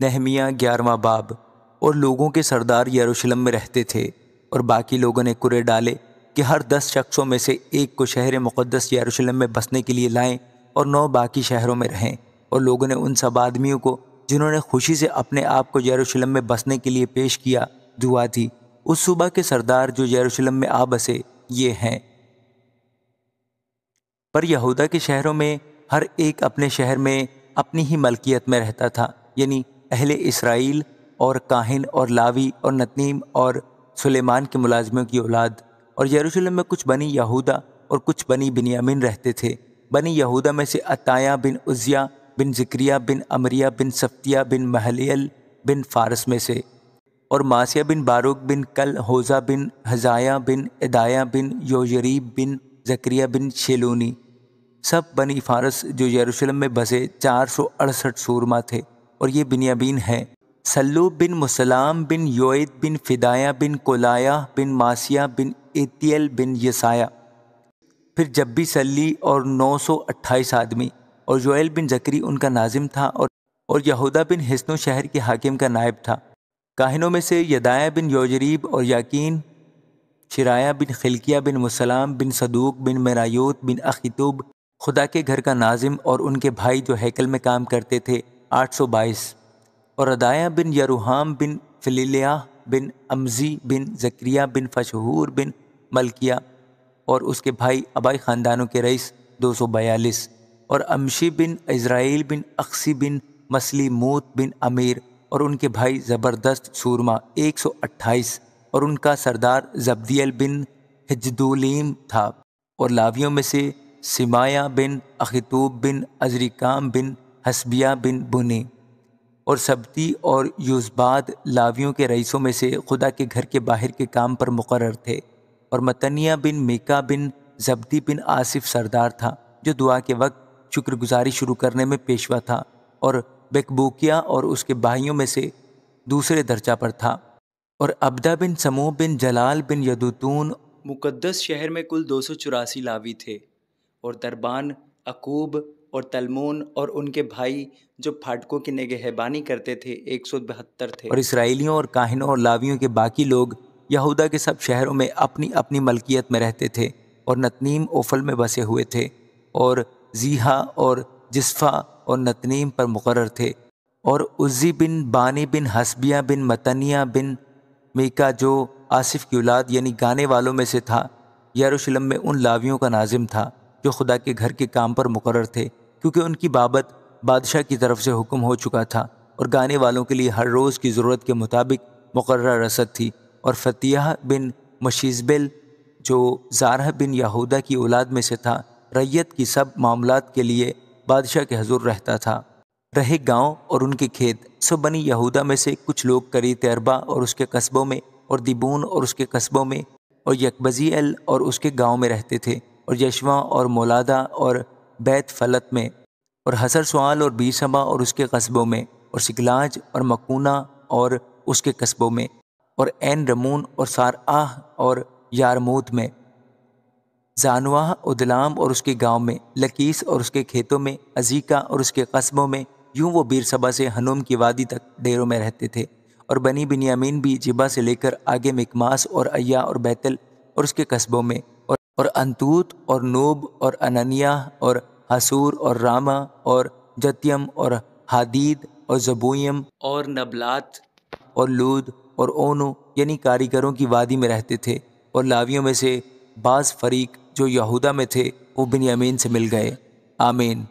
نہمیہ 11واں باب۔ اور لوگوں کے سردار یروشلم میں رہتے تھے، اور باقی لوگوں نے کرے ڈالے کہ ہر 10 شخصوں میں سے ایک کو شہر مقدس یروشلم میں بسنے کے لیے لائیں اور 9 باقی شہروں میں رہیں۔ اور لوگوں نے ان سب آدمیوں کو جنہوں نے خوشی سے اپنے آپ کو یروشلم میں بسنے کے لیے پیش کیا دعا دی۔ اس صوبہ کے سردار جو یروشلم میں آ بسے یہ ہیں۔ پر یہودا کے شہروں میں ہر ایک اپنے شہر میں اپنی ہی ملکیت میں رہتا تھا، یعنی اہل اسرائیل اور کاہن اور لاوی اور نتنیم اور سلیمان کے ملازموں کی اولاد۔ اور یروشلم میں کچھ بنی یہودا اور کچھ بنی بنیامین رہتے تھے۔ بنی یہودا میں سے عطایہ بن عزیہ بن زکریہ بن امریہ بن صفتیہ بن مہلیل بن فارس میں سے، اور ماسیہ بن باروک بن کل ہوزہ بن حزایہ بن ادایہ بن یویریب بن زکریہ بن شیلونی، سب بنی فارس جو یروشلم میں بسے 468 سورما تھے۔ اور یہ بنیامین ہیں: سلو بن مسلام بن یوئید بن فدایہ بن کولایہ بن ماسیہ بن ایتیل بن یسایہ، پھر جبی سلی اور 928 آدمی۔ اور یوئیل بن زکری ان کا ناظم تھا، اور یہودا بن حسنو شہر کے حاکم کا نائب تھا۔ کاہنوں میں سے یدایہ بن یوجریب اور یاکین، شرایہ بن خلقیہ بن مسلام بن صدوق بن مرایوت بن اخیتوب خدا کے گھر کا ناظم، اور ان کے بھائی جو ہیکل میں کام کرتے تھے 822۔ اور ادایہ بن یروحام بن فلیلیہ بن امزی بن زکریہ بن فشہور بن ملکیہ اور اس کے بھائی ابائی خاندانوں کے رئیس 242۔ اور امشی بن عزرائیل بن اخسی بن مسلی موت بن امیر اور ان کے بھائی زبردست سورما 128، اور ان کا سردار زبدیل بن حجدولیم تھا۔ اور لاویوں میں سے سمایہ بن اخیتوب بن عزریکام بن حسبیہ بن بنی اور سبتی اور یوزباد لاویوں کے رئیسوں میں سے خدا کے گھر کے باہر کے کام پر مقرر تھے۔ اور متنیہ بن میکا بن زبدی بن آصف سردار تھا، جو دعا کے وقت شکر گزاری شروع کرنے میں پیشوا تھا، اور بکبوکیا اور اس کے بھائیوں میں سے دوسرے درجہ پر تھا۔ اور عبدہ بن سمو بن جلال بن یدوتون، مقدس شہر میں کل 284 لاوی تھے۔ اور دربان، عقوب اور تلمون اور ان کے بھائی جو پھاٹکوں کی نگہبانی کرتے تھے 172 تھے۔ اور اسرائیلیوں اور کاہنوں اور لاویوں کے باقی لوگ یہودا کے سب شہروں میں اپنی اپنی ملکیت میں رہتے تھے، اور نتنیم اوفل میں بسے ہوئے تھے، اور زیہا اور جسفا اور نتنیم پر مقرر تھے۔ اور عزی بن بانی بن حسبیہ بن متنیہ بن میکا جو آصف کی اولاد یعنی گانے والوں میں سے تھا، یروشلم میں ان لاویوں کا ناظم تھا جو خدا کے گھر کے کام پر مقرر تھے، کیونکہ ان کی بابت بادشاہ کی طرف سے حکم ہو چکا تھا، اور گانے والوں کے لیے ہر روز کی ضرورت کے مطابق مقررہ رسد تھی۔ اور فتیہ بن مشیزبل جو زارہ بن یہودا کی اولاد میں سے تھا، ریت کی سب معاملات کے لیے بادشاہ کے حضور رہتا تھا۔ رہے گاؤں اور ان کے کھیت، سو بنی یہودا میں سے کچھ لوگ کریت اربا اور اس کے قصبوں میں، اور دیبون اور اس کے قصبوں میں، اور یکبزیل اور اس کے گاؤں میں رہتے تھے، اور یشوا اور مولادہ اور بیت فلت میں، اور حسر سوال اور بیسبا اور اس کے قصبوں میں، اور سکلاج اور مکونہ اور اس کے قصبوں میں، اور عین رمون اور سارآہ اور یارموت میں، زانواہ ادلام اور اس کے گاؤں میں، لکیس اور اس کے کھیتوں میں، عزیکا اور اس کے قصبوں میں، یوں وہ بیرسبا سے ہنوم کی وادی تک ڈیروں میں رہتے تھے۔ اور بنی بنیامین بھی جبا سے لے کر آگے مکماس اور ایا اور بیتل اور اس کے قصبوں میں، اور انتوت اور نوب اور انانیہ اور حسور اور راما اور جتیم اور حدید اور زبویم اور نبلات اور لود اور اونو یعنی کاریگروں کی وادی میں رہتے تھے۔ اور لاویوں میں سے بعض فریق جو یہودا میں تھے وہ بنیامین سے مل گئے۔ آمین۔